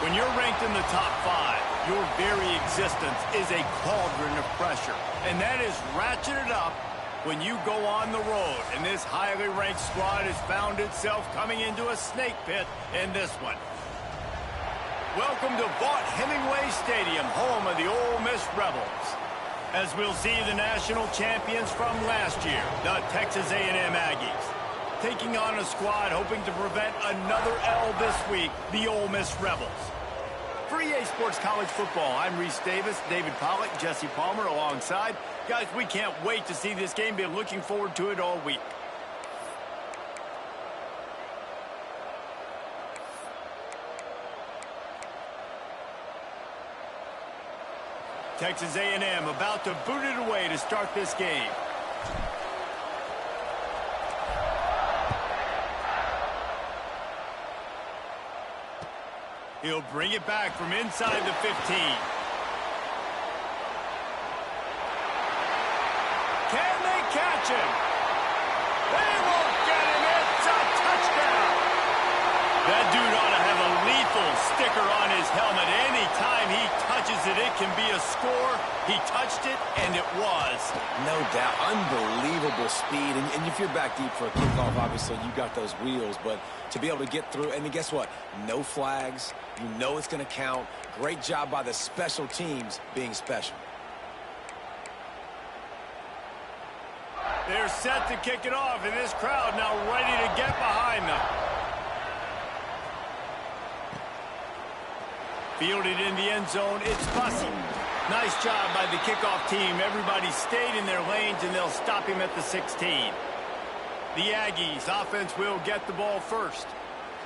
When you're ranked in the top 5, your very existence is a cauldron of pressure. And that is ratcheted up when you go on the road. And this highly ranked squad has found itself coming into a snake pit in this one. Welcome to Vaught-Hemingway Stadium, home of the Ole Miss Rebels. As we'll see the national champions from last year, the Texas A&M Aggies, taking on a squad hoping to prevent another L this week, the Ole Miss Rebels. For EA Sports College Football, I'm Reese Davis, David Pollack, Jesse Palmer alongside. Guys, we can't wait to see this game. Been looking forward to it all week. Texas A&M about to boot it away to start this game. He'll bring it back from inside the 15. Can they catch him? They won't get him. It's a touchdown. That dude ought to have a lethal sticker on his helmet. Anytime he touches it, it can be a score. He touched it, and it was. No doubt. Unbelievable speed. And if you're back deep for a kickoff, obviously you got those wheels. But to be able to get through, and then guess what? No flags. You know it's going to count. Great job by the special teams being special. They're set to kick it off, and this crowd now ready to get behind them. Fielded in the end zone, it's Bussey. Nice job by the kickoff team. Everybody stayed in their lanes, and they'll stop him at the 16. The Aggies offense will get the ball first.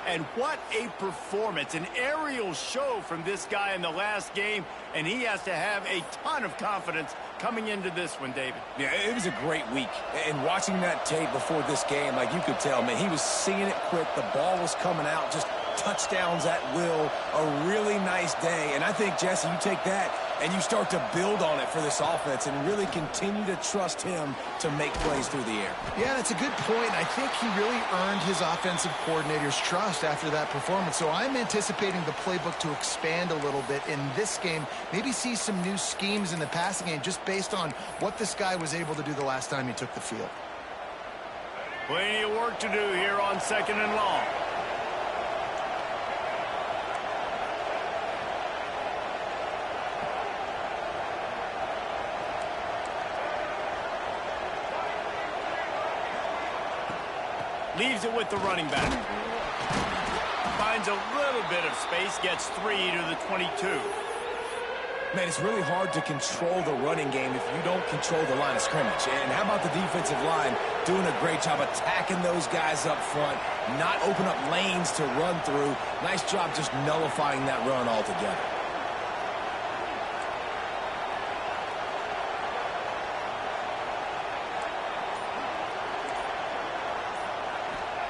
And what a performance, an aerial show from this guy in the last game, and he has to have a ton of confidence coming into this one, David. Yeah, it was a great week. And watching that tape before this game, like you could tell, man, he was seeing it quick. The ball was coming out, just touchdowns at will. A really nice day. And I think, Jesse, you take that and you start to build on it for this offense and really continue to trust him to make plays through the air. Yeah, that's a good point. I think he really earned his offensive coordinator's trust after that performance. So I'm anticipating the playbook to expand a little bit in this game. Maybe see some new schemes in the passing game just based on what this guy was able to do the last time he took the field. Plenty of work to do here on 2nd and long. Leaves it with the running back. Finds a little bit of space, gets 3 to the 22. Man, it's really hard to control the running game if you don't control the line of scrimmage. And how about the defensive line doing a great job attacking those guys up front, not open up lanes to run through. Nice job just nullifying that run altogether.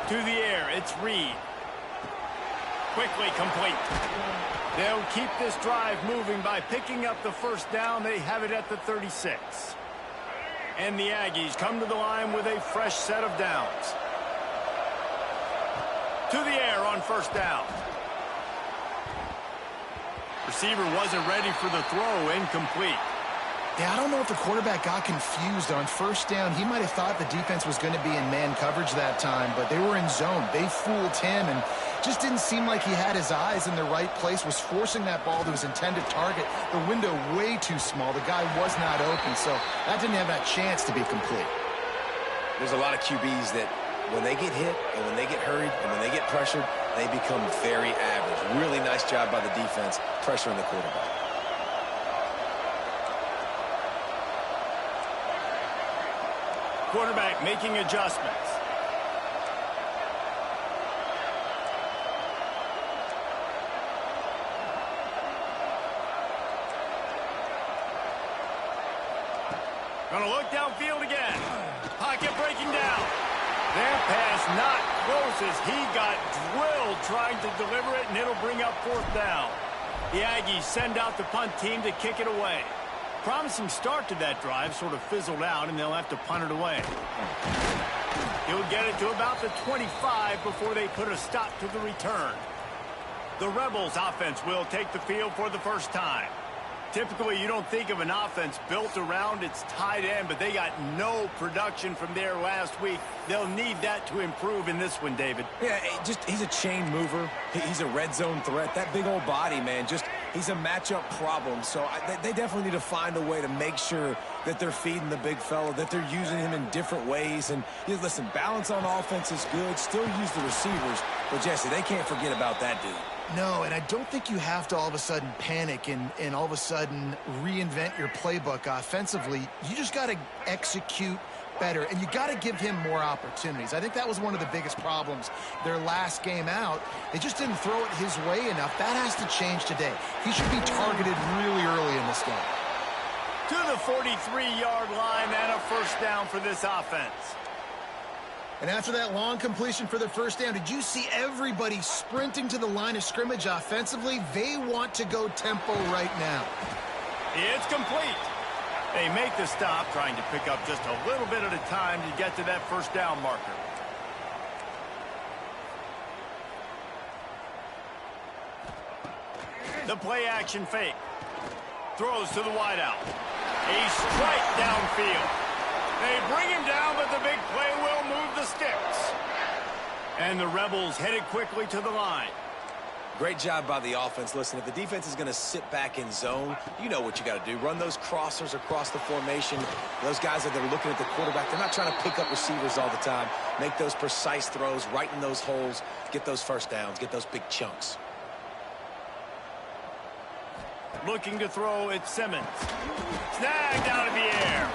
To the air, it's Reed. Quickly complete. They'll keep this drive moving by picking up the first down. They have it at the 36. And the Aggies come to the line with a fresh set of downs. To the air on first down. Receiver wasn't ready for the throw, incomplete. Yeah, I don't know if the quarterback got confused on first down. He might have thought the defense was going to be in man coverage that time, but they were in zone. They fooled him and just didn't seem like he had his eyes in the right place, was forcing that ball to his intended target. The window way too small. The guy was not open, so that didn't have that chance to be complete. There's a lot of QBs that when they get hit and when they get hurried and when they get pressured, they become very average. Really nice job by the defense pressuring the quarterback. Quarterback making adjustments. Gonna look downfield again. Pocket breaking down. That pass not close as he got drilled trying to deliver it, and it'll bring up 4th down. The Aggies send out the punt team to kick it away. Promising start to that drive, sort of fizzled out, and they'll have to punt it away. He'll get it to about the 25 before they put a stop to the return. The Rebels offense will take the field for the first time. Typically, you don't think of an offense built around its tight end, but they got no production from there last week. They'll need that to improve in this one, David. Yeah, he's a chain mover. He's a red zone threat. That big old body, man, he's a matchup problem. So they definitely need to find a way to make sure that they're feeding the big fella, that they're using him in different ways. And listen, balance on offense is good. Still use the receivers. But, Jesse, they can't forget about that dude. No, and I don't think you have to all of a sudden panic and all of a sudden reinvent your playbook offensively. You just got to execute better, and you got to give him more opportunities. I think that was one of the biggest problems their last game out. They just didn't throw it his way enough. That has to change today. He should be targeted really early in this game. To the 43-yard line and a first down for this offense. And after that long completion for the first down, did you see everybody sprinting to the line of scrimmage offensively? They want to go tempo right now. It's complete. They make the stop, trying to pick up just a little bit at a time to get to that first down marker. The play action fake. Throws to the wideout. A strike downfield. They bring him down, but the big play will move the sticks. And the Rebels headed quickly to the line. Great job by the offense. Listen, if the defense is going to sit back in zone, you know what you got to do. Run those crossers across the formation. Those guys that are looking at the quarterback, they're not trying to pick up receivers all the time. Make those precise throws, right in those holes, get those first downs, get those big chunks. Looking to throw, it's Simmons. Snagged out of the air.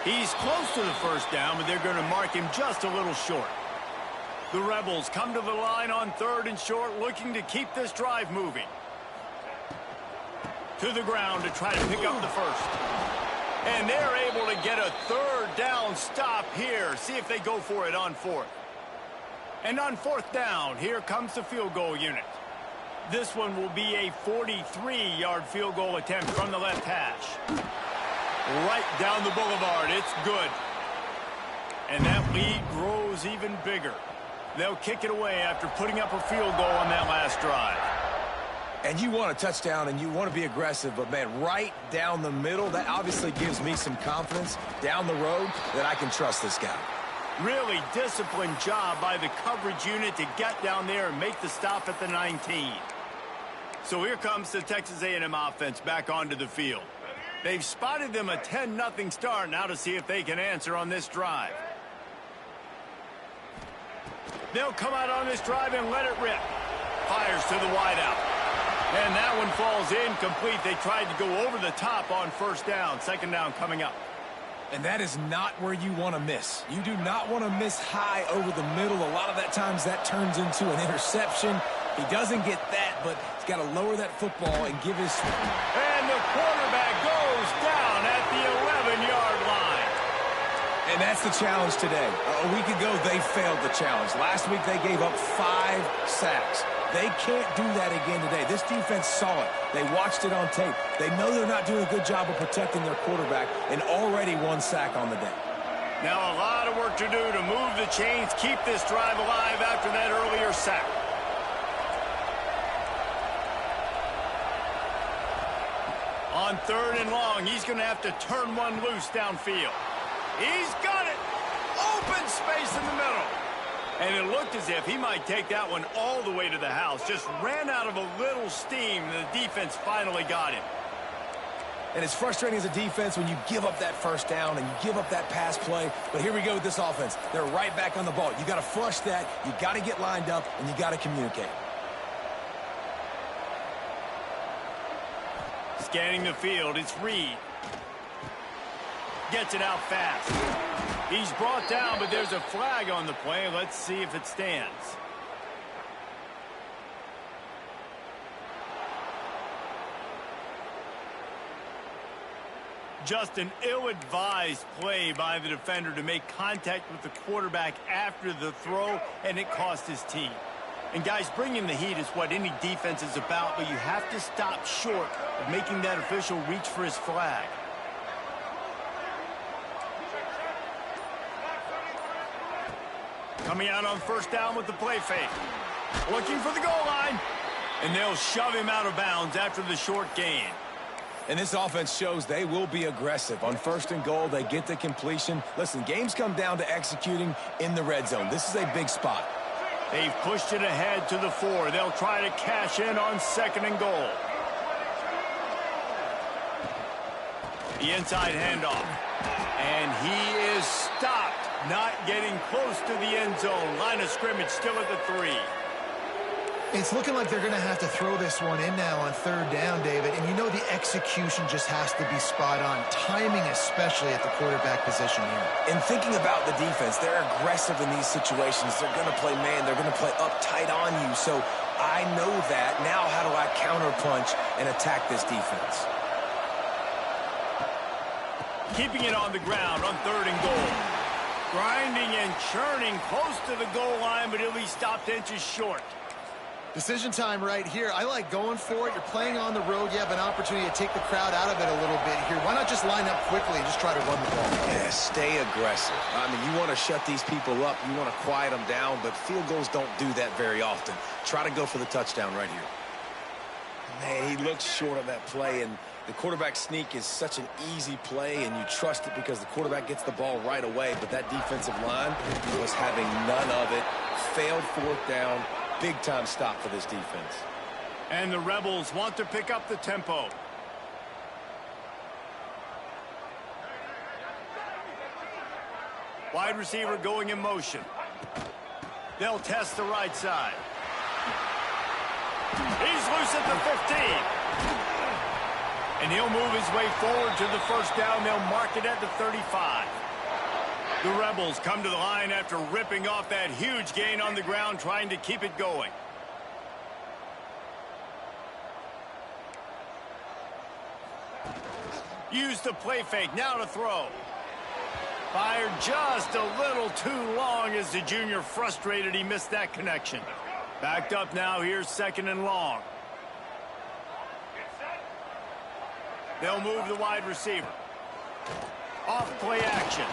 He's close to the first down, but they're going to mark him just a little short. The Rebels come to the line on 3rd and short, looking to keep this drive moving. To the ground to try to pick up the first. And they're able to get a 3rd down stop here. See if they go for it on 4th. And on 4th down, here comes the field goal unit. This one will be a 43-yard field goal attempt from the left hash. Right down the boulevard. It's good. And that lead grows even bigger. They'll kick it away after putting up a field goal on that last drive. And you want a touchdown and you want to be aggressive, but, man, right down the middle, that obviously gives me some confidence down the road that I can trust this guy. Really disciplined job by the coverage unit to get down there and make the stop at the 19. So here comes the Texas A&M offense back onto the field. They've spotted them a 10-0 start now to see if they can answer on this drive. They'll come out on this drive and let it rip. Fires to the wideout. And that one falls incomplete. They tried to go over the top on first down. Second down coming up. And that is not where you want to miss. You do not want to miss high over the middle. A lot of that times that turns into an interception. He doesn't get that, but he's got to lower that football and give his... And the quarterback goes down at the 11-yard line. And that's the challenge today. A week ago, they failed the challenge. Last week, they gave up 5 sacks. They can't do that again today. This defense saw it. They watched it on tape. They know they're not doing a good job of protecting their quarterback, and already 1 sack on the day. Now a lot of work to do to move the chains, keep this drive alive after that earlier sack. On 3rd and long, he's going to have to turn one loose downfield. He's got it. Open space in the middle. And it looked as if he might take that one all the way to the house. Just ran out of a little steam, and the defense finally got him. And it's frustrating as a defense when you give up that first down and you give up that pass play. But here we go with this offense. They're right back on the ball. You got to flush that. You got to get lined up, and you got to communicate. Scanning the field, it's Reed. Gets it out fast. He's brought down, but there's a flag on the play. Let's see if it stands. Just an ill-advised play by the defender to make contact with the quarterback after the throw, and it cost his team. And, guys, bringing the heat is what any defense is about, but you have to stop short of making that official reach for his flag. Coming out on first down with the play fake. Looking for the goal line. And they'll shove him out of bounds after the short gain. And this offense shows they will be aggressive. On 1st and goal, they get the completion. Listen, games come down to executing in the red zone. This is a big spot. They've pushed it ahead to the 4. They'll try to cash in on 2nd and goal. The inside handoff. And he is stopped. Not getting close to the end zone. Line of scrimmage still at the 3. It's looking like they're going to have to throw this one in now on 3rd down, David. And you know the execution just has to be spot on. Timing especially at the quarterback position here. And thinking about the defense, they're aggressive in these situations. They're going to play man. They're going to play up tight on you. So I know that. Now how do I counterpunch and attack this defense? Keeping it on the ground on 3rd and goal. Grinding and churning close to the goal line, but he'll be stopped inches short. Decision time right here. I like going for it. You're playing on the road. You have an opportunity to take the crowd out of it a little bit here. Why not just line up quickly and just try to run the ball? Yeah, stay aggressive. I mean, you want to shut these people up. You want to quiet them down, but field goals don't do that very often. Try to go for the touchdown right here. Man, he looks short on that play, and the quarterback sneak is such an easy play, and you trust it because the quarterback gets the ball right away, but that defensive line was having none of it. Failed 4th down. Big-time stop for this defense. And the Rebels want to pick up the tempo. Wide receiver going in motion. They'll test the right side. He's loose at the 15. And he'll move his way forward to the 1st down. They'll mark it at the 35. The Rebels come to the line after ripping off that huge gain on the ground, trying to keep it going. Use the play fake, now to throw. Fired just a little too long as the junior frustrated he missed that connection. Backed up now, here's 2nd and long. They'll move the wide receiver. Off play action.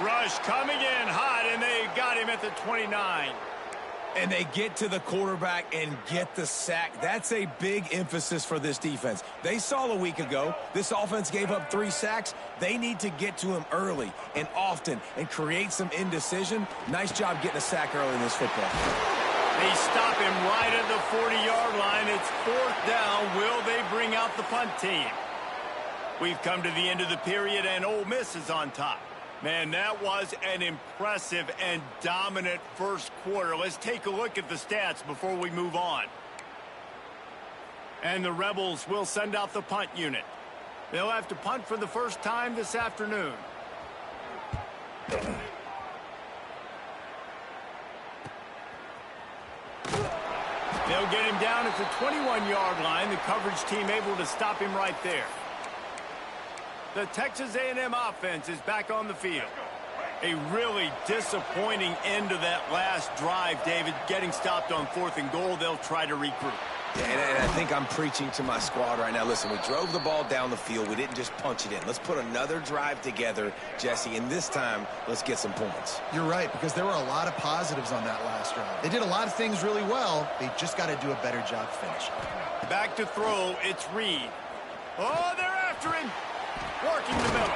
Rush coming in hot, and they got him at the 29. And they get to the quarterback and get the sack. That's a big emphasis for this defense. They saw a week ago, this offense gave up 3 sacks. They need to get to him early and often and create some indecision. Nice job getting a sack early in this football. They stop him right at the 40-yard line. It's 4th down. Will they bring out the punt team? We've come to the end of the period, and Ole Miss is on top. Man, that was an impressive and dominant first quarter. Let's take a look at the stats before we move on. And the Rebels will send out the punt unit. They'll have to punt for the first time this afternoon. They'll get him down at the 21-yard line. The coverage team able to stop him right there. The Texas A&M offense is back on the field. A really disappointing end to that last drive, David. Getting stopped on 4th and goal, they'll try to regroup. Yeah, and I think I'm preaching to my squad right now. Listen, we drove the ball down the field. We didn't just punch it in. Let's put another drive together, Jesse, and this time, let's get some points. You're right, because there were a lot of positives on that last drive. They did a lot of things really well. They just got to do a better job finishing. Back to throw, it's Reed. Oh, they're after him. Working the middle.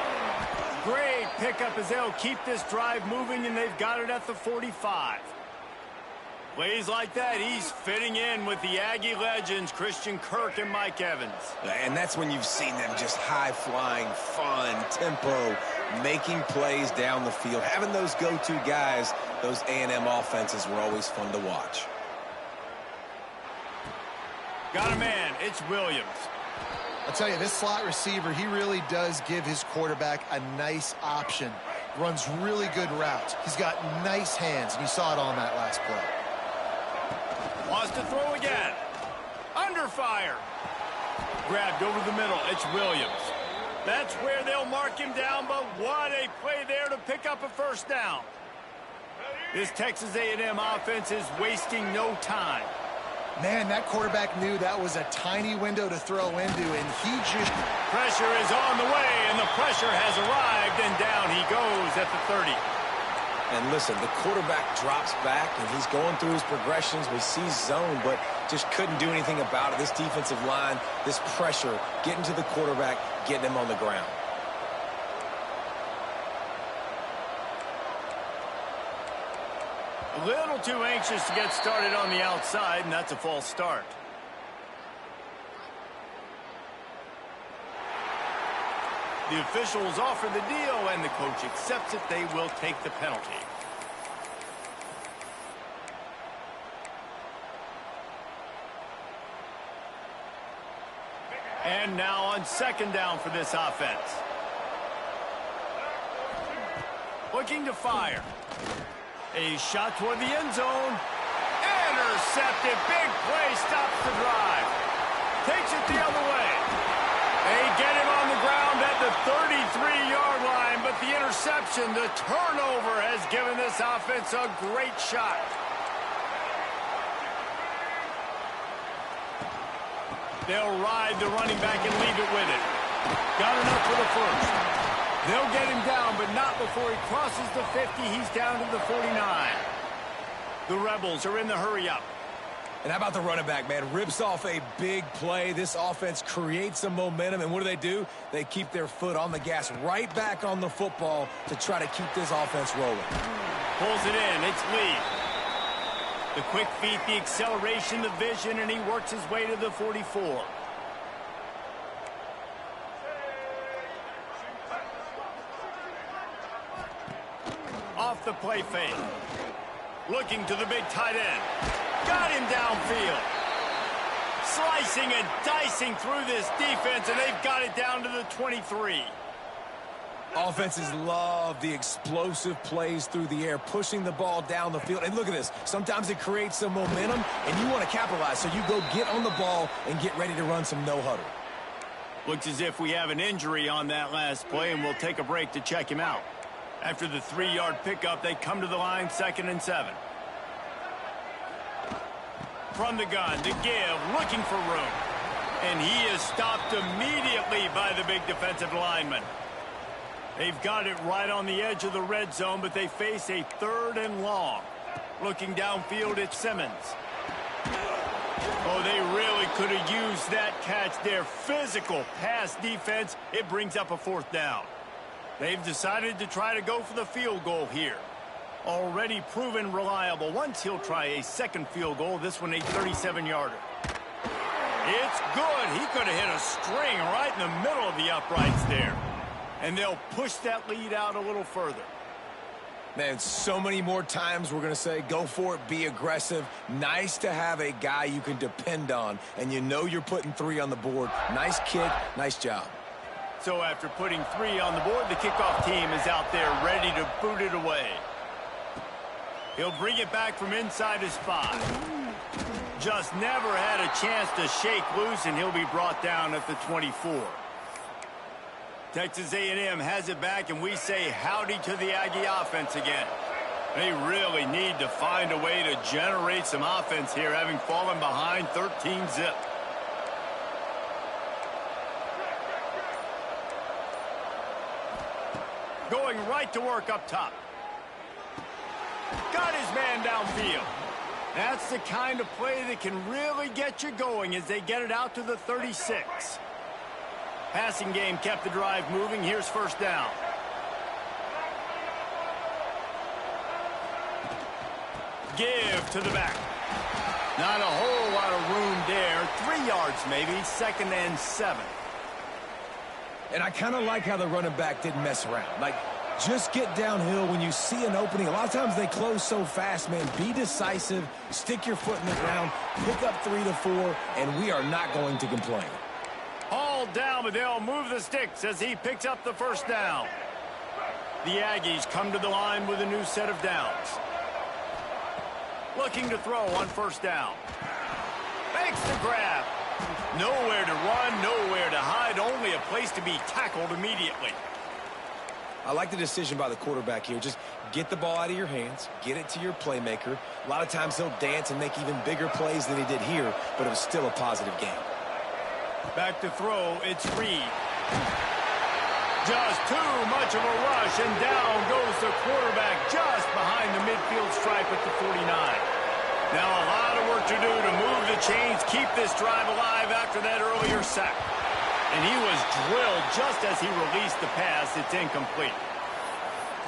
Great pickup as they'll keep this drive moving, and they've got it at the 45. Plays like that, he's fitting in with the Aggie legends, Christian Kirk and Mike Evans. And that's when you've seen them just high-flying, fun, tempo, making plays down the field. Having those go-to guys, those A&M offenses were always fun to watch. Got a man, it's Williams. I'll tell you, this slot receiver, he really does give his quarterback a nice option. Runs really good routes. He's got nice hands, and you saw it on that last play. Wants to throw again. Under fire. Grabbed over the middle. It's Williams. That's where they'll mark him down, but what a play there to pick up a first down. This Texas A&M offense is wasting no time. Man, that quarterback knew that was a tiny window to throw into, and he just... Pressure is on the way, and the pressure has arrived, and down he goes at the 30. And listen, the quarterback drops back, and he's going through his progressions. We see zone, but just couldn't do anything about it. This defensive line, this pressure, getting to the quarterback, getting him on the ground. A little too anxious to get started on the outside, and that's a false start. The officials offer the deal, and the coach accepts it. They will take the penalty. And now on second down for this offense. Looking to fire. A shot toward the end zone. Intercepted. Big play. Stops the drive. Takes it the other way. They get him on the ground at the 33-yard line, but the interception, the turnover, has given this offense a great shot. They'll ride the running back and leave it with it. Got enough for the first. They'll get him down, but not before he crosses the 50. He's down to the 49. The Rebels are in the hurry-up. And how about the running back, man? Rips off a big play. This offense creates some momentum, and what do? They keep their foot on the gas right back on the football to try to keep this offense rolling. Pulls it in. It's Lee. The quick feet, the acceleration, the vision, and he works his way to the 44. Off the play fake. Looking to the big tight end. Got him downfield. Slicing and dicing through this defense, and they've got it down to the 23. Offenses love the explosive plays through the air, pushing the ball down the field. And look at this. Sometimes it creates some momentum, and you want to capitalize. So you go get on the ball and get ready to run some no-huddle. Looks as if we have an injury on that last play, and we'll take a break to check him out. After the 3-yard pickup, they come to the line, 2nd and 7. From the gun to give, looking for room. And he is stopped immediately by the big defensive lineman. They've got it right on the edge of the red zone, but they face a 3rd and long. Looking downfield at Simmons. Oh, they really could have used that catch there. Physical pass defense. It brings up a 4th down. They've decided to try to go for the field goal here. Already proven reliable. Once he'll try a 2nd field goal, this one a 37-yarder. It's good. He could have hit a string right in the middle of the uprights there. And they'll push that lead out a little further. Man, so many more times we're going to say, go for it, be aggressive. Nice to have a guy you can depend on, and you know you're putting 3 on the board. Nice kick, nice job. So after putting 3 on the board, the kickoff team is out there ready to boot it away. He'll bring it back from inside his 5. Just never had a chance to shake loose, and he'll be brought down at the 24. Texas A&M has it back, and we say howdy to the Aggie offense again. They really need to find a way to generate some offense here, having fallen behind 13-zip. Going right to work up top. Got his man downfield. That's the kind of play that can really get you going as they get it out to the 36. Passing game kept the drive moving. Here's 1st down. Give to the back. Not a whole lot of room there. 3 yards maybe. 2nd and 7. And I kind of like how the running back didn't mess around. Like, just get downhill when you see an opening. A lot of times they close so fast, man. Be decisive. Stick your foot in the ground. Pick up 3 to 4, and we are not going to complain. All down, but they'll move the sticks as he picks up the 1st down. The Aggies come to the line with a new set of downs. Looking to throw on 1st down. Makes the grab. Nowhere to run, nowhere to hide, only a place to be tackled immediately. I like the decision by the quarterback here. Just get the ball out of your hands, get it to your playmaker. A lot of times he'll dance and make even bigger plays than he did here, but it was still a positive game. Back to throw, it's Reed. Just too much of a rush, and down goes the quarterback just behind the midfield stripe at the 49. Now a lot of work to do to move the chains, keep this drive alive after that earlier sack. And he was drilled just as he released the pass. It's incomplete.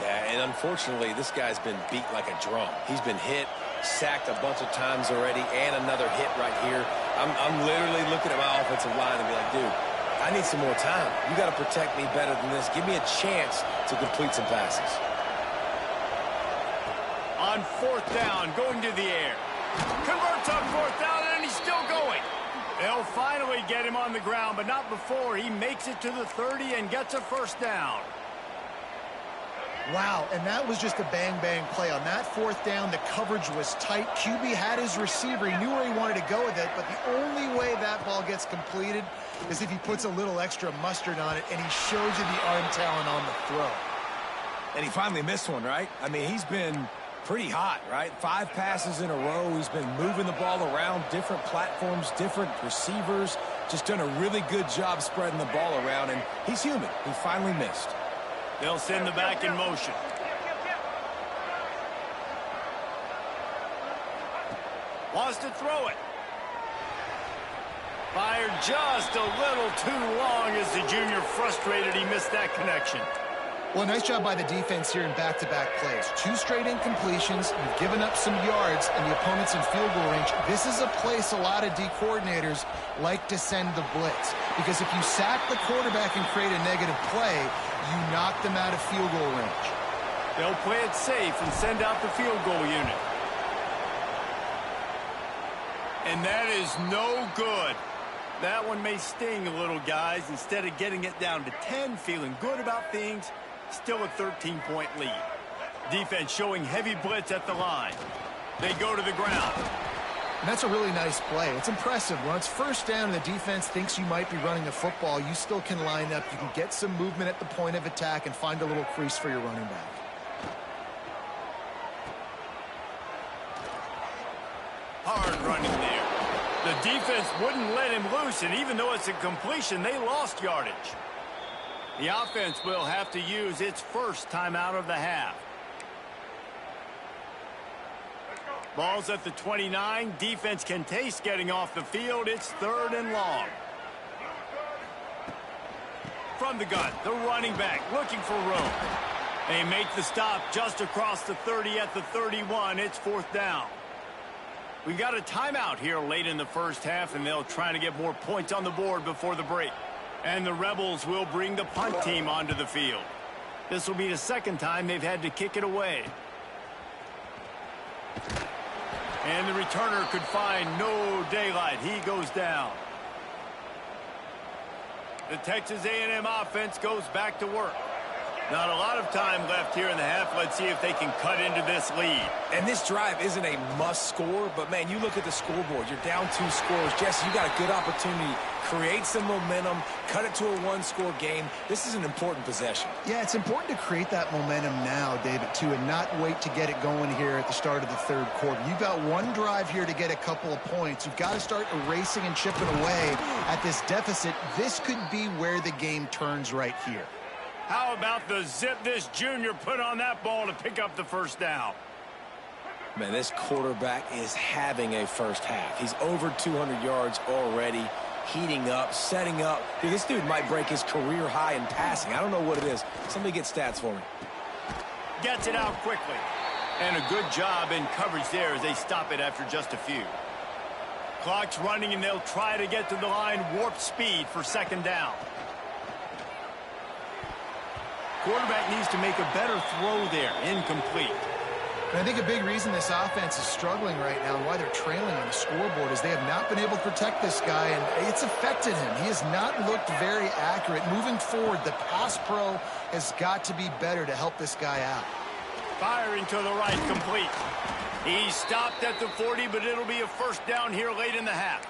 Yeah, and unfortunately, this guy's been beat like a drum. He's been hit, sacked a bunch of times already, and another hit right here. I'm literally looking at my offensive line and be like, dude, I need some more time. You got to protect me better than this. Give me a chance to complete some passes. On fourth down, going to the air. Converts on fourth down, and he's still going. They'll finally get him on the ground, but not before he makes it to the 30 and gets a first down. Wow, and that was just a bang-bang play. On that fourth down, the coverage was tight. QB had his receiver. He knew where he wanted to go with it, but the only way that ball gets completed is if he puts a little extra mustard on it, and he shows you the arm talent on the throw. And he finally missed one, right? I mean, he's been pretty hot, right? 5 passes in a row. He's been moving the ball around, different platforms, different receivers. Just done a really good job spreading the ball around, and he's human. He finally missed. They'll send the back in motion. Wants to throw it. Fired just a little too long as the junior frustrated he missed that connection. Well, nice job by the defense here in back-to-back plays. 2 straight incompletions. You've given up some yards, and the opponent's in field goal range. This is a place a lot of D coordinators like to send the blitz, because if you sack the quarterback and create a negative play, you knock them out of field goal range. They'll play it safe and send out the field goal unit. And that is no good. That one may sting a little, guys. Instead of getting it down to 10, feeling good about things, still a 13-point lead. Defense showing heavy blitz at the line. They go to the ground. And that's a really nice play. It's impressive. When it's first down and the defense thinks you might be running the football, you still can line up. You can get some movement at the point of attack and find a little crease for your running back. Hard running there. The defense wouldn't let him loose, and even though it's a completion, they lost yardage. The offense will have to use its first timeout of the half. Ball's at the 29. Defense can taste getting off the field. It's 3rd and long. From the gun, the running back looking for room. They make the stop just across the 30 at the 31. It's 4th down. We got a timeout here late in the first half, and they'll try to get more points on the board before the break. And the Rebels will bring the punt team onto the field. This will be the second time they've had to kick it away. And the returner could find no daylight. He goes down. The Texas A&M offense goes back to work. Not a lot of time left here in the half. Let's see if they can cut into this lead. And this drive isn't a must score, but, man, you look at the scoreboard. You're down 2 scores. Jesse, you got a good opportunity. Create some momentum. Cut it to a 1-score game. This is an important possession. Yeah, it's important to create that momentum now, David, too, and not wait to get it going here at the start of the 3rd quarter. You've got one drive here to get a couple of points. You've got to start erasing and chipping away at this deficit. This could be where the game turns right here. How about the zip this junior put on that ball to pick up the first down? Man, this quarterback is having a first half. He's over 200 yards already, heating up, setting up. Dude, this dude might break his career high in passing. I don't know what it is. Somebody get stats for me. Gets it out quickly. And a good job in coverage there as they stop it after just a few. Clock's running, and they'll try to get to the line warp speed for 2nd down. Quarterback needs to make a better throw there. Incomplete. And I think a big reason this offense is struggling right now and why they're trailing on the scoreboard is they have not been able to protect this guy, and it's affected him. He has not looked very accurate. Moving forward, the pass pro has got to be better to help this guy out. Firing to the right, complete. He stopped at the 40, but it'll be a first down here late in the half.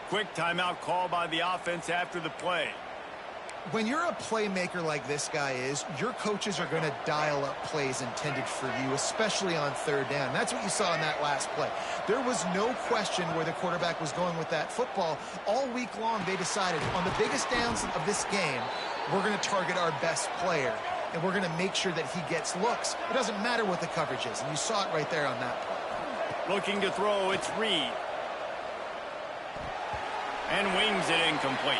Quick timeout call by the offense after the play. When you're a playmaker like this guy is, your coaches are going to dial up plays intended for you, especially on third down. That's what you saw in that last play. There was no question where the quarterback was going with that football. All week long, they decided on the biggest downs of this game, we're going to target our best player, and we're going to make sure that he gets looks. It doesn't matter what the coverage is, and you saw it right there on that play. Looking to throw, it's Reed. And wings it incomplete.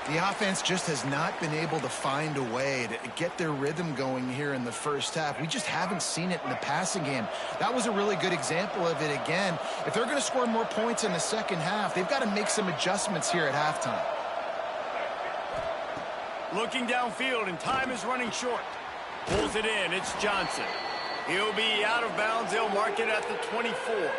The offense just has not been able to find a way to get their rhythm going here in the first half. We just haven't seen it in the passing game. That was a really good example of it again. If they're going to score more points in the second half, they've got to make some adjustments here at halftime. Looking downfield, and time is running short. Pulls it in. It's Johnson. He'll be out of bounds. They'll mark it at the 24.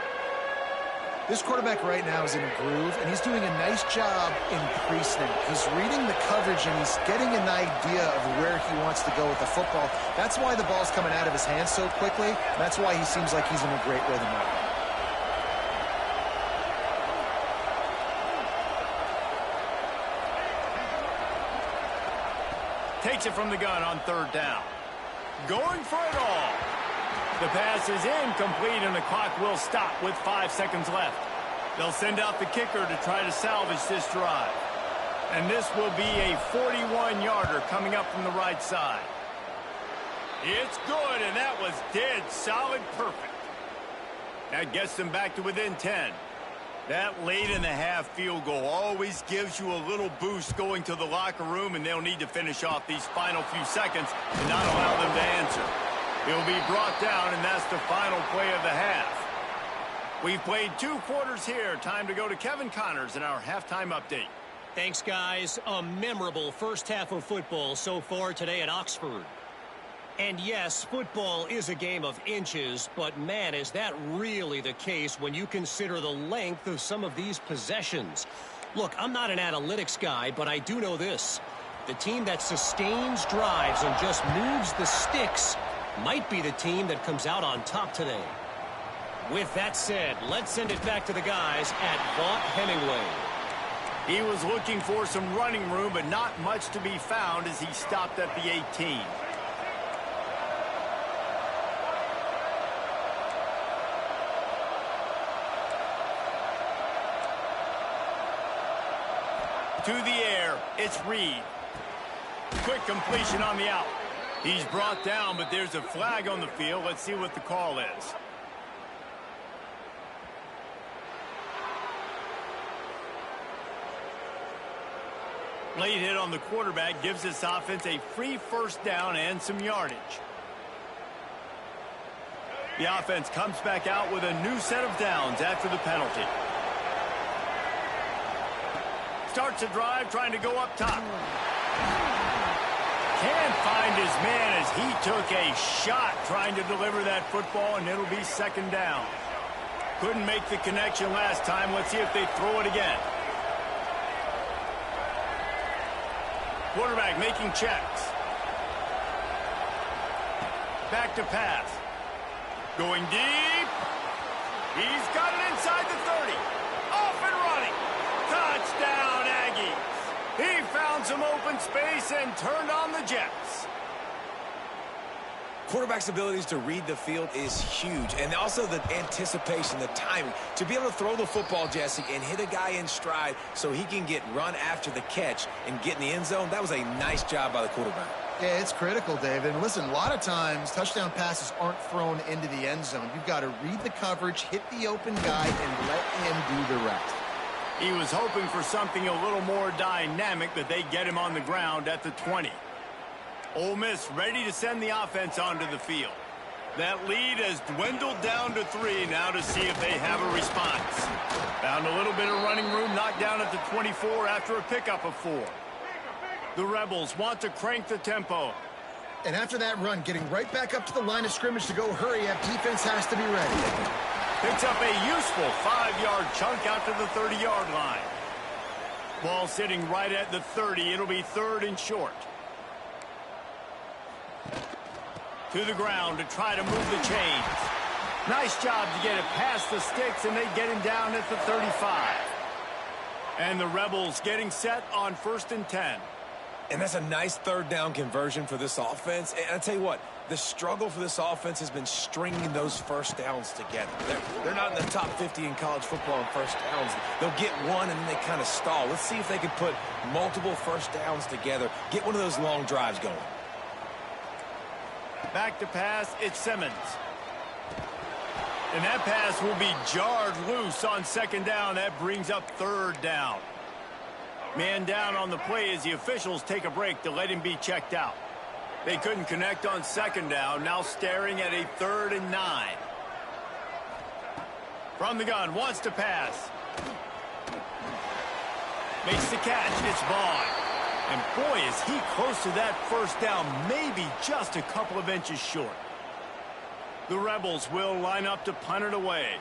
This quarterback right now is in a groove, and he's doing a nice job in pre-snap. He's reading the coverage, and he's getting an idea of where he wants to go with the football. That's why the ball's coming out of his hands so quickly. That's why he seems like he's in a great rhythm right now. Takes it from the gun on third down. Going for it all. The pass is incomplete, and the clock will stop with 5 seconds left. They'll send out the kicker to try to salvage this drive. And this will be a 41-yarder coming up from the right side. It's good, and that was dead solid perfect. That gets them back to within 10. That late in the half field goal always gives you a little boost going to the locker room, and they'll need to finish off these final few seconds and not allow them to answer. He'll be brought down, and that's the final play of the half. We've played 2 quarters here. Time to go to Kevin Connors in our halftime update. Thanks, guys. A memorable first half of football so far today at Oxford. And yes, football is a game of inches, but man, is that really the case when you consider the length of some of these possessions. Look, I'm not an analytics guy, but I do know this. The team that sustains drives and just moves the sticks might be the team that comes out on top today. With that said, let's send it back to the guys at Vaught Hemingway. He was looking for some running room, but not much to be found as he stopped at the 18. To the air, it's Reed. Quick completion on the out. He's brought down, but there's a flag on the field. Let's see what the call is. Late hit on the quarterback gives this offense a free first down and some yardage. The offense comes back out with a new set of downs after the penalty. Starts a drive trying to go up top. Can't find his man as he took a shot trying to deliver that football, and it'll be second down. Couldn't make the connection last time. Let's see if they throw it again. Quarterback making checks. Back to pass. Going deep. He's got it inside the 30. Off and running. Touchdown, Aggies. He found some open space and turned on the Jets. Quarterback's abilities to read the field is huge, and also the anticipation, the timing. To be able to throw the football, Jesse, and hit a guy in stride so he can get run after the catch and get in the end zone, that was a nice job by the quarterback. Yeah, it's critical, David. And listen, a lot of times touchdown passes aren't thrown into the end zone. You've got to read the coverage, hit the open guy, and let him do the rest. He was hoping for something a little more dynamic, but they get him on the ground at the 20. Ole Miss ready to send the offense onto the field. That lead has dwindled down to 3 now to see if they have a response. Found a little bit of running room, knocked down at the 24 after a pickup of 4. The Rebels want to crank the tempo. And after that run, getting right back up to the line of scrimmage to go hurry up, defense has to be ready. Picks up a useful 5-yard chunk out to the 30-yard line. Ball sitting right at the 30. It'll be 3rd and short. To the ground to try to move the chains. Nice job to get it past the sticks, and they get him down at the 35. And the Rebels getting set on 1st and 10. And that's a nice third down conversion for this offense. And I tell you what, the struggle for this offense has been stringing those first downs together. They're not in the top 50 in college football in first downs. They'll get one and then they kind of stall. Let's see if they can put multiple first downs together, get one of those long drives going. Back to pass, it's Simmons. And that pass will be jarred loose on second down. That brings up third down. Man down on the play as the officials take a break to let him be checked out. They couldn't connect on second down. Now staring at a 3rd and 9. From the gun, wants to pass. Makes the catch. It's Vaughn. And boy, is he close to that first down, maybe just a couple of inches short. The Rebels will line up to punt it away.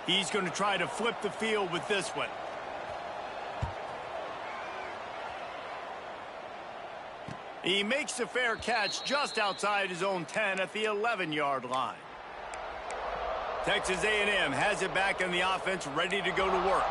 He's going to try to flip the field with this one. He makes a fair catch just outside his own 10 at the 11-yard line. Texas A&M has it back in the offense, ready to go to work.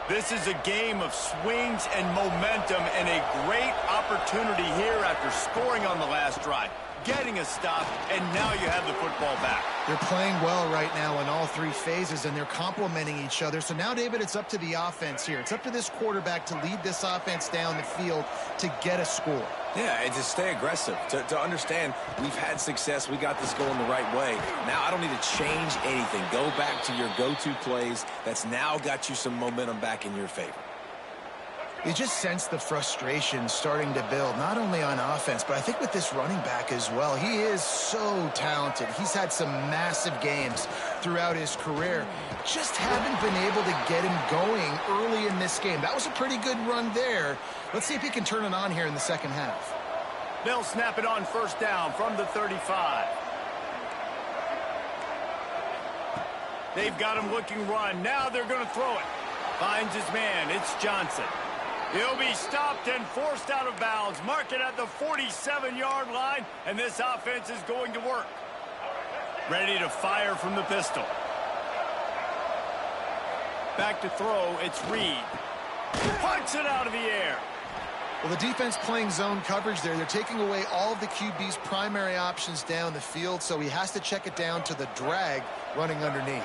This is a game of swings and momentum and a great opportunity here after scoring on the last drive, getting a stop, and now you have the football back. They're playing well right now in all 3 phases, and they're complementing each other. So now, David, it's up to the offense here. It's up to this quarterback to lead this offense down the field to get a score. Yeah, and to stay aggressive, to understand we've had success, we got this going the right way. Now I don't need to change anything. Go back to your go-to plays. That's now got you some momentum back in your favor. You just sense the frustration starting to build, not only on offense, but I think with this running back as well. He is so talented. He's had some massive games throughout his career. Just haven't been able to get him going early in this game. That was a pretty good run there. Let's see if he can turn it on here in the second half. They'll snap it on first down from the 35. They've got him looking run. Now they're going to throw it. Finds his man. It's Johnson. He'll be stopped and forced out of bounds. Mark it at the 47-yard line, and this offense is going to work. Ready to fire from the pistol. Back to throw, it's Reed. Punts it out of the air. Well, the defense playing zone coverage there. They're taking away all of the QB's primary options down the field, so he has to check it down to the drag running underneath.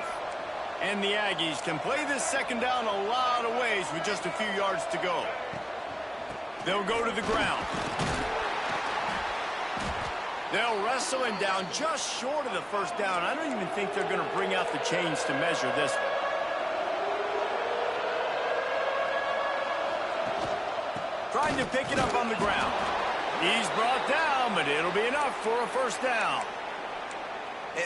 And the Aggies can play this second down a lot of ways with just a few yards to go. They'll go to the ground. They'll wrestle him down just short of the first down. I don't even think they're going to bring out the chains to measure this one. Trying to pick it up on the ground. He's brought down, but it'll be enough for a first down.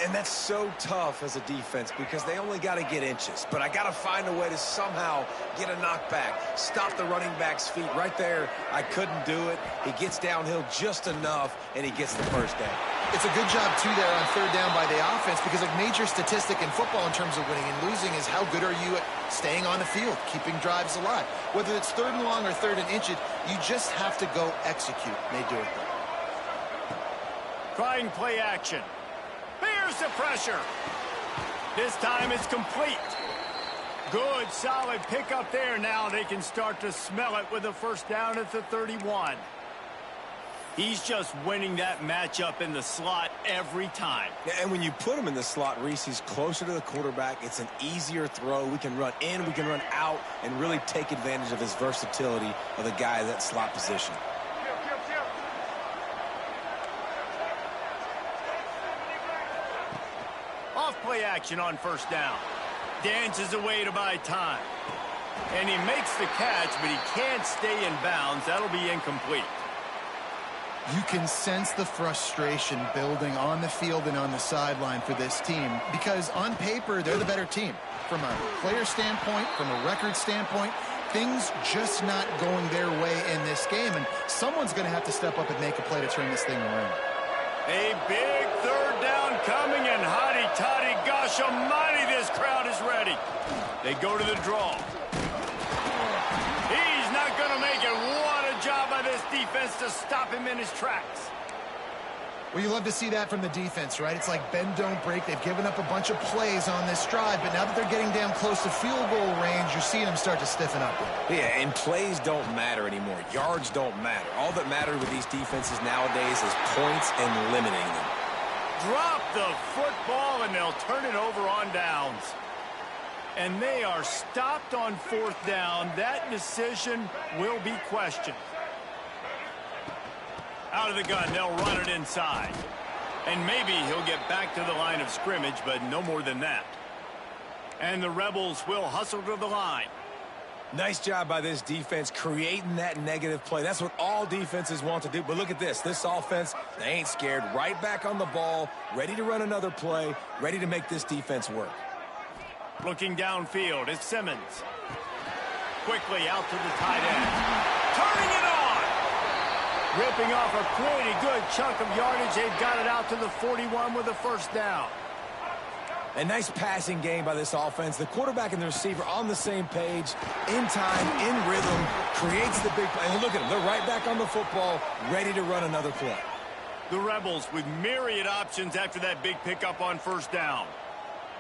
And that's so tough as a defense because they only got to get inches. But I got to find a way to somehow get a knockback, stop the running back's feet. Right there, I couldn't do it. He gets downhill just enough, and he gets the first down. It's a good job, too, there on third down by the offense because a major statistic in football in terms of winning and losing is how good are you at staying on the field, keeping drives alive. Whether it's third and long or third and inches, you just have to go execute. They do it. Trying play action. Here's the pressure. This time it's complete. Good, solid pickup there. Now they can start to smell it with a first down at the 31. He's just winning that matchup in the slot every time. And when you put him in the slot, Reese, he's closer to the quarterback. It's an easier throw. We can run in, we can run out, and really take advantage of his versatility of the guy in that slot position. Off-play action on first down. Dances away to buy time. And he makes the catch, but he can't stay in bounds. That'll be incomplete. You can sense the frustration building on the field and on the sideline for this team because on paper, they're the better team. From a player standpoint, from a record standpoint, things just not going their way in this game, and someone's going to have to step up and make a play to turn this thing around. A big third down coming, and hotty-toddy, gosh almighty, this crowd is ready. They go to the draw. He's not going to make it. What a job by this defense to stop him in his tracks. Well, you love to see that from the defense, right? It's like bend, don't break. They've given up a bunch of plays on this drive, but now that they're getting down close to field goal range, you're seeing them start to stiffen up. Yeah, and plays don't matter anymore. Yards don't matter. All that matters with these defenses nowadays is points and limiting them. Drop the football, and they'll turn it over on downs. And they are stopped on fourth down. That decision will be questioned. Out of the gun, they'll run it inside. And maybe he'll get back to the line of scrimmage, but no more than that. And the Rebels will hustle to the line. Nice job by this defense creating that negative play. That's what all defenses want to do. But look at this. This offense, they ain't scared. Right back on the ball, ready to run another play, ready to make this defense work. Looking downfield, it's Simmons. Quickly out to the tight end. Turning it on! Ripping off a pretty good chunk of yardage. They've got it out to the 41 with a first down. A nice passing game by this offense. The quarterback and the receiver on the same page, in time, in rhythm, creates the big play. And look at them. They're right back on the football, ready to run another play. The Rebels with myriad options after that big pickup on first down.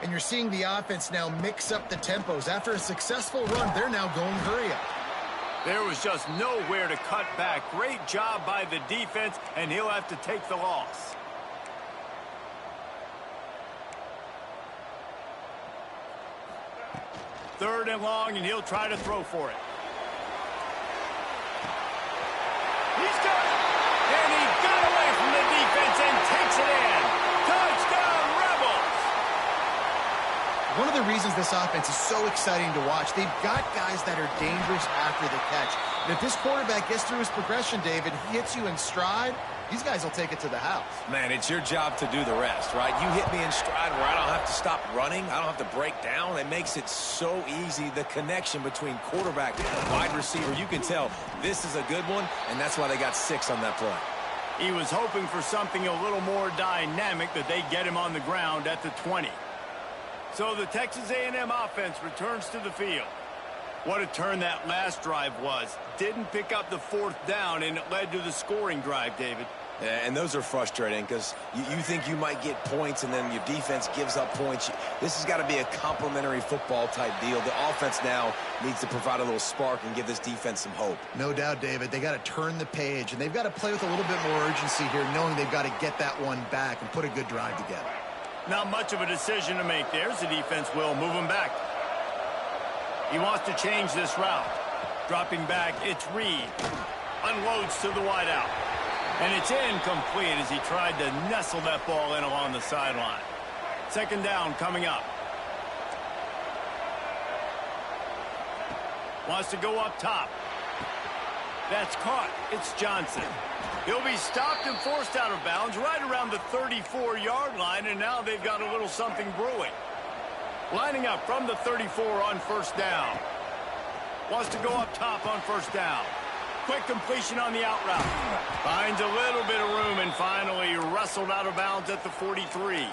And you're seeing the offense now mix up the tempos. After a successful run, they're now going hurry up. There was just nowhere to cut back. Great job by the defense, and he'll have to take the loss. Third and long, and he'll try to throw for it. He's got it! And he got away from the defense and takes it in. Touchdown, Rebels! One of the reasons this offense is so exciting to watch, they've got guys that are dangerous after the catch. And if this quarterback gets through his progression, David, he hits you in stride, these guys will take it to the house. Man, it's your job to do the rest, right? You hit me in stride where I don't have to stop running. I don't have to break down. It makes it so easy. The connection between quarterback and wide receiver, you can tell this is a good one, and that's why they got 6 on that play. He was hoping for something a little more dynamic, that they get him on the ground at the 20. So the Texas A&M offense returns to the field. What a turn that last drive was. Didn't pick up the fourth down, and it led to the scoring drive, David. Yeah, and those are frustrating because you think you might get points, and then your defense gives up points. This has got to be a complementary football type deal. The offense now needs to provide a little spark and give this defense some hope. No doubt, David. They got to turn the page, and they've got to play with a little bit more urgency here, knowing they've got to get that one back and put a good drive together. Not much of a decision to make. There's the defense will move him back. He wants to change this route. Dropping back, it's Reed. Unloads to the wideout. And it's incomplete as he tried to nestle that ball in along the sideline. Second down coming up. Wants to go up top. That's caught. It's Johnson. He'll be stopped and forced out of bounds right around the 34-yard line, and now they've got a little something brewing. Lining up from the 34 on first down. Wants to go up top on first down. Quick completion on the out route. Finds a little bit of room and finally wrestled out of bounds at the 43.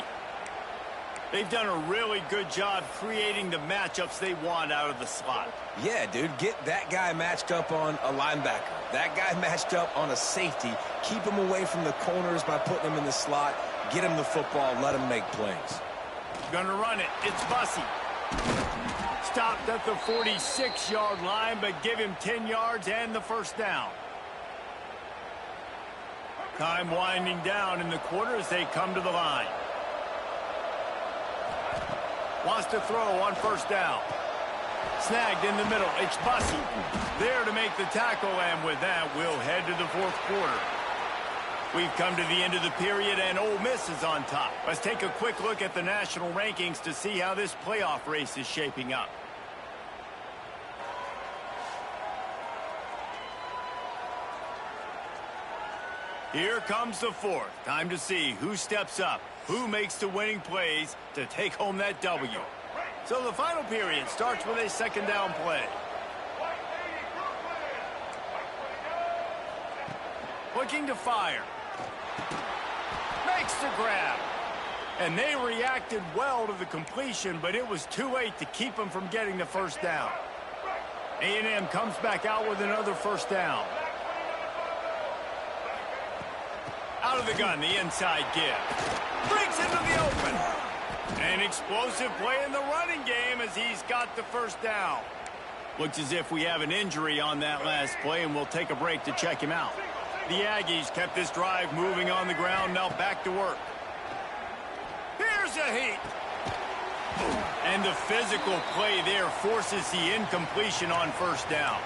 They've done a really good job creating the matchups they want out of the slot. Yeah, dude, get that guy matched up on a linebacker. That guy matched up on a safety. Keep him away from the corners by putting him in the slot. Get him the football. Let him make plays. Gonna run it. It's Bussey. Stopped at the 46-yard line, but give him 10 yards and the first down. Time winding down in the quarter as they come to the line. Wants to throw on first down. Snagged in the middle. It's Bussey. There to make the tackle, and with that, we'll head to the fourth quarter. We've come to the end of the period, and Ole Miss is on top. Let's take a quick look at the national rankings to see how this playoff race is shaping up. Here comes the fourth. Time to see who steps up, who makes the winning plays to take home that W. So the final period starts with a second down play. Looking to fire. Makes the grab. And they reacted well to the completion, but it was too late to keep them from getting the first down. A&M comes back out with another first down. Out of the gun, the inside give. Breaks into the open. An explosive play in the running game as he's got the first down. Looks as if we have an injury on that last play, and we'll take a break to check him out. The Aggies kept this drive moving on the ground, now back to work. Here's a heat. And the physical play there forces the incompletion on first down.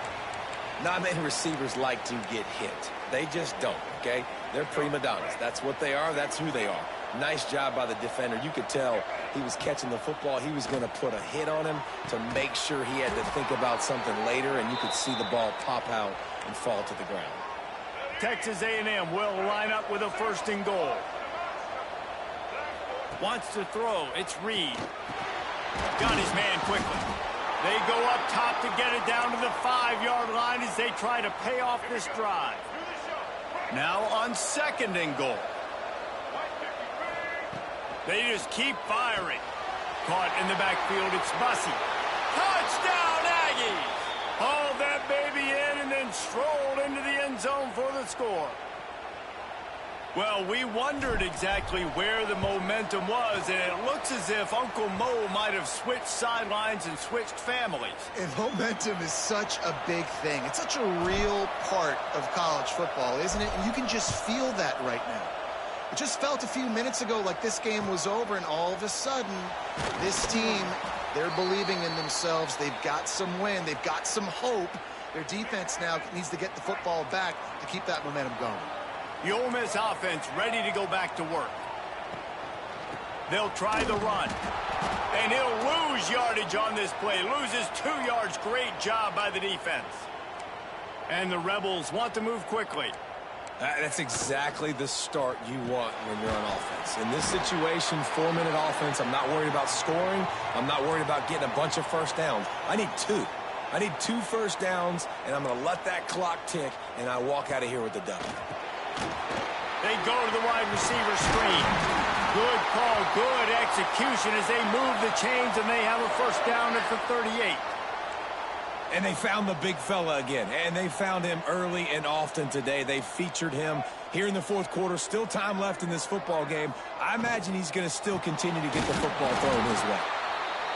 Not many receivers like to get hit. They just don't, okay? They're prima donnas. That's what they are. That's who they are. Nice job by the defender. You could tell he was catching the football. He was going to put a hit on him to make sure he had to think about something later, and you could see the ball pop out and fall to the ground. Texas A&M will line up with a 1st and goal. Wants to throw. It's Reed. Got his man quickly. They go up top to get it down to the 5-yard line as they try to pay off this drive. Now on 2nd and goal. They just keep firing. Caught in the backfield, it's Bussey. Touchdown, Aggies! Hauled that baby in and then strolled into the end zone for the score. Well, we wondered exactly where the momentum was, and it looks as if Uncle Mo might have switched sidelines and switched families. And momentum is such a big thing. It's such a real part of college football, isn't it? And you can just feel that right now. It just felt a few minutes ago like this game was over, and all of a sudden, this team, they're believing in themselves. They've got some wind. They've got some hope. Their defense now needs to get the football back to keep that momentum going. The Ole Miss offense ready to go back to work. They'll try the run. And he'll lose yardage on this play. Loses 2 yards. Great job by the defense. And the Rebels want to move quickly. That's exactly the start you want when you're on offense. In this situation, 4-minute offense, I'm not worried about scoring. I'm not worried about getting a bunch of first downs. I need 2. I need 2 first downs, and I'm going to let that clock tick, and I walk out of here with the W. They go to the wide receiver screen. Good call, good execution as they move the chains, and they have a first down at the 38. And they found the big fella again, and they found him early and often today. They featured him here in the 4th quarter. Still time left in this football game. I imagine he's going to still continue to get the football thrown his way.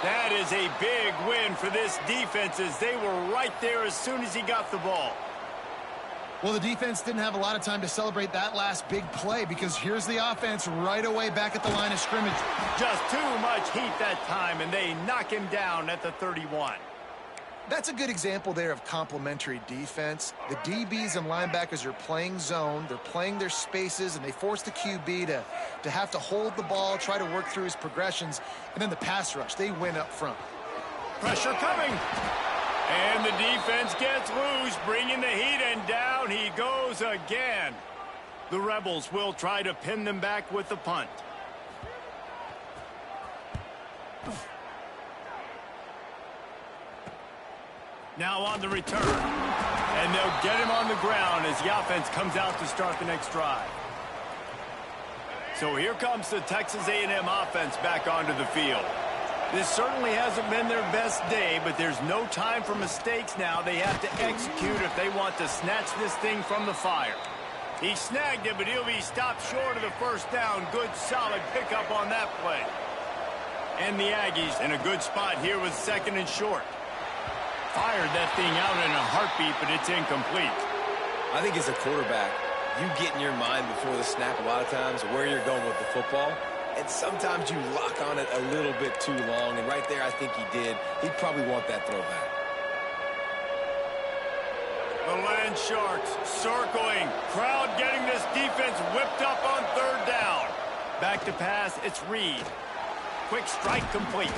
That is a big win for this defense as they were right there as soon as he got the ball. Well, the defense didn't have a lot of time to celebrate that last big play because here's the offense right away back at the line of scrimmage. Just too much heat that time, and they knock him down at the 31. That's a good example there of complementary defense. The DBs and linebackers are playing zone, they're playing their spaces, and they force the QB to have to hold the ball, try to work through his progressions, and then the pass rush, they win up front. Pressure coming. And the defense gets loose, bringing the heat, and down he goes again. The Rebels will try to pin them back with the punt. Now on the return. And they'll get him on the ground as the offense comes out to start the next drive. So here comes the Texas A&M offense back onto the field. This certainly hasn't been their best day, but there's no time for mistakes now. They have to execute if they want to snatch this thing from the fire. He snagged it, but he'll be stopped short of the first down. Good, solid pickup on that play. And the Aggies in a good spot here with 2nd and short. Fired that thing out in a heartbeat, but it's incomplete. I think as a quarterback, you get in your mind before the snap a lot of times where you're going with the football. And sometimes you lock on it a little bit too long. And right there, I think he did. He'd probably want that throwback. The Land Sharks circling. Crowd getting this defense whipped up on 3rd down. Back to pass, it's Reed. Quick strike complete.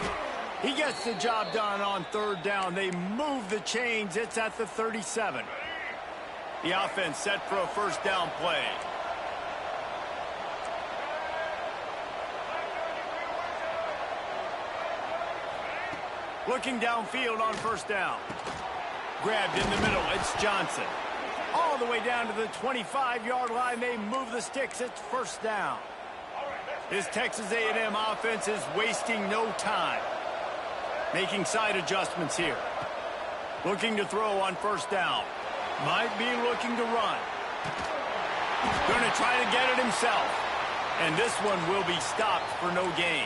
He gets the job done on 3rd down. They move the chains. It's at the 37. The offense set for a first down play. Looking downfield on first down. Grabbed in the middle, it's Johnson. All the way down to the 25-yard line, they move the sticks, it's first down. This Texas A&M offense is wasting no time. Making side adjustments here. Looking to throw on first down. Might be looking to run. Going to try to get it himself. And this one will be stopped for no gain.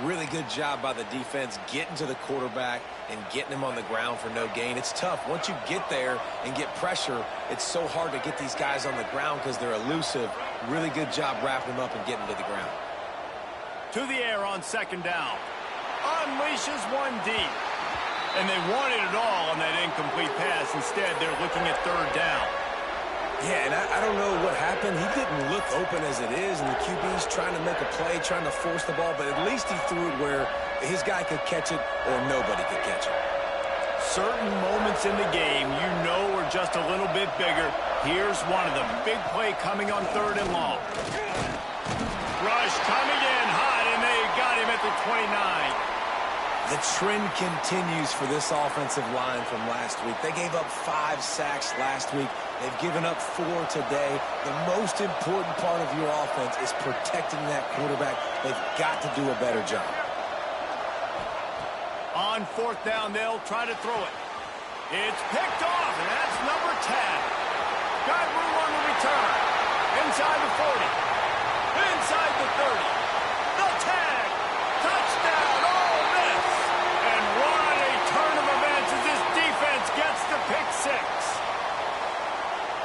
Really good job by the defense getting to the quarterback and getting him on the ground for no gain. It's tough. Once you get there and get pressure, it's so hard to get these guys on the ground because they're elusive. Really good job wrapping them up and getting to the ground. To the air on second down. Unleashes one deep. And they wanted it all on that incomplete pass. Instead, they're looking at third down. Yeah, and I don't know what happened. He didn't look open as it is, and the QB's trying to make a play, trying to force the ball, but at least he threw it where his guy could catch it or nobody could catch it. Certain moments in the game you know are just a little bit bigger. Here's one of them. Big play coming on third and long. Rush coming in hot, and they got him at the 29. The trend continues for this offensive line from last week. They gave up 5 sacks last week. They've given up 4 today. The most important part of your offense is protecting that quarterback. They've got to do a better job. On fourth down, they'll try to throw it. It's picked off, and that's number 10. Got room on the return. Inside the 40. Inside the 30. The tag. Touchdown. Ole Miss. And what a turn of events as this defense gets the pick 6.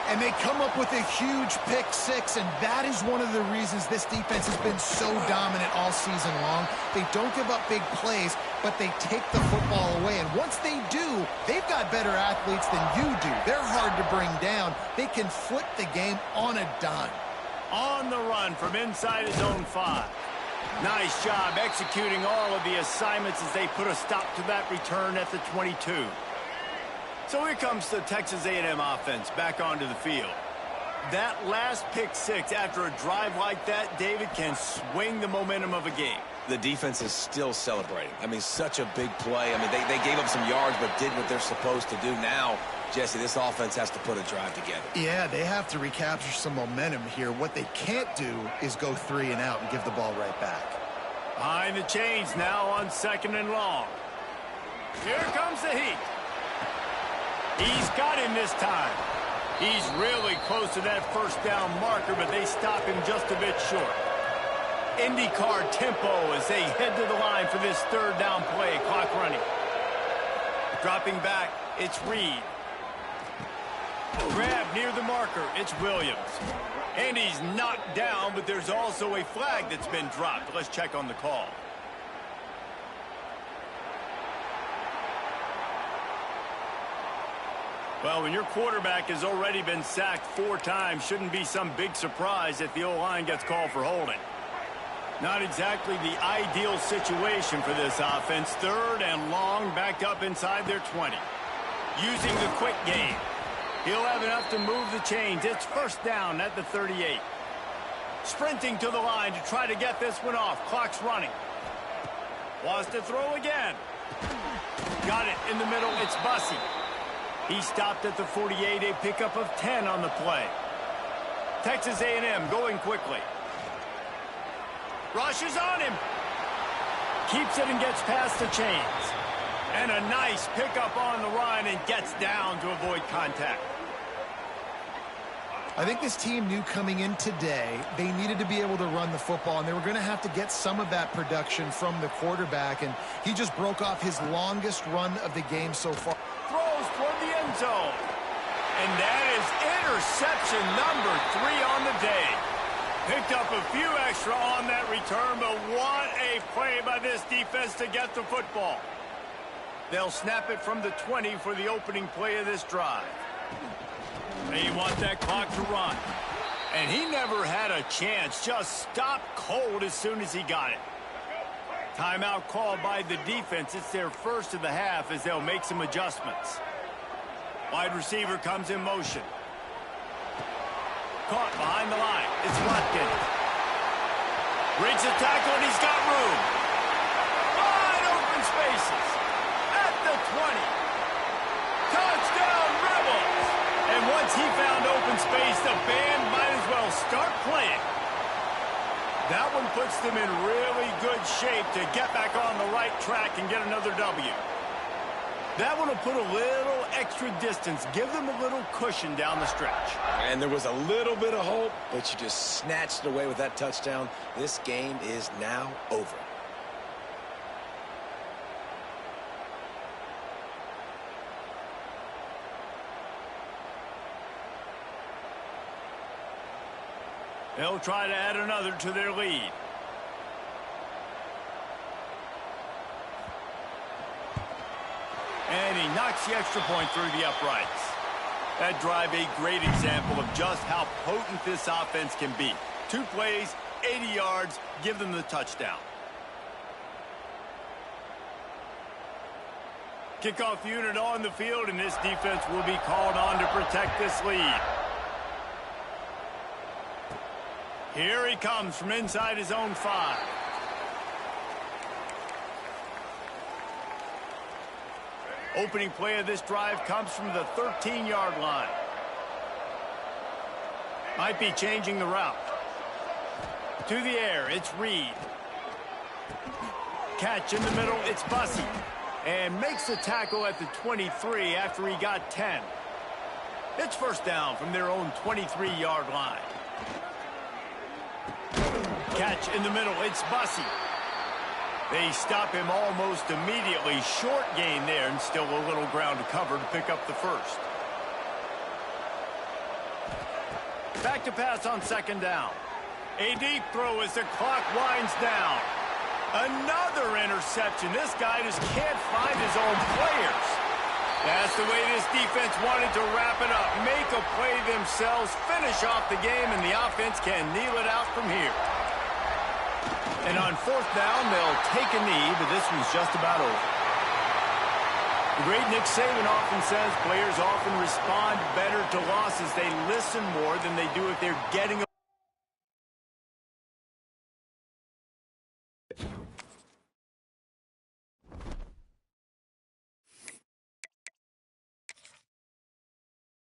And they come up with a huge pick 6, and that is one of the reasons this defense has been so dominant all season long. They don't give up big plays, but they take the football away. And once they do, they've got better athletes than you do. They're hard to bring down. They can flip the game on a dime. On the run from inside his own 5. Nice job executing all of the assignments as they put a stop to that return at the 22. So here comes the Texas A&M offense back onto the field. That last pick 6 after a drive like that, David, can swing the momentum of a game. The defense is still celebrating. I mean, such a big play. I mean, they gave up some yards but did what they're supposed to do. Now, Jesse, this offense has to put a drive together. Yeah, they have to recapture some momentum here. What they can't do is go 3 and out and give the ball right back. Behind the chains now on second and long. Here comes the heat. He's got him this time. He's really close to that first down marker, but they stop him just a bit short. IndyCar tempo as they head to the line for this third down play. Clock running. Dropping back, it's Reed. Grab near the marker, it's Williams. And he's knocked down, but there's also a flag that's been dropped. Let's check on the call. Well, when your quarterback has already been sacked 4 times, shouldn't be some big surprise if the O-line gets called for holding. Not exactly the ideal situation for this offense. Third and long, back up inside their 20. Using the quick game. He'll have enough to move the chains. It's first down at the 38. Sprinting to the line to try to get this one off. Clock's running. Wants to throw again. Got it in the middle. It's Bussey. He stopped at the 48, a pickup of 10 on the play. Texas A&M going quickly. Rushes on him. Keeps it and gets past the chains. And a nice pickup on the run and gets down to avoid contact. I think this team knew coming in today they needed to be able to run the football, and they were going to have to get some of that production from the quarterback, and he just broke off his longest run of the game so far. Throws toward the end zone. And that is interception number 3 on the day. Picked up a few extra on that return, but what a play by this defense to get the football. They'll snap it from the 20 for the opening play of this drive. They want that clock to run. And he never had a chance. Just stopped cold as soon as he got it. Timeout called by the defense. It's their first of the half as they'll make some adjustments. Wide receiver comes in motion. Caught behind the line. It's Watkins. Rigs the tackle and he's got room. Wide open spaces. At the 20. Touchdown Rebels. And once he found open space, the band might as well start playing. That one puts them in really good shape to get back on the right track and get another W. That one will put a little extra distance, give them a little cushion down the stretch. And there was a little bit of hope, but you just snatched it away with that touchdown. This game is now over. They'll try to add another to their lead. And he knocks the extra point through the uprights. That drive a great example of just how potent this offense can be. 2 plays, 80 yards, give them the touchdown. Kickoff unit on the field, and this defense will be called on to protect this lead. Here he comes from inside his own 5. Opening play of this drive comes from the 13-yard line. Might be changing the route. To the air, it's Reed. Catch in the middle, it's Bussey. And makes the tackle at the 23 after he got 10. It's first down from their own 23-yard line. Catch in the middle, it's Bussey. They stop him almost immediately. Short gain there, and still a little ground to cover to pick up the first. Back to pass on second down. A deep throw as the clock winds down. Another interception. This guy just can't find his own players. That's the way this defense wanted to wrap it up. Make a play themselves, finish off the game, and the offense can kneel it out from here. And on fourth down, they'll take a knee, but this one's just about over. The great Nick Saban often says players often respond better to losses. They listen more than they do if they're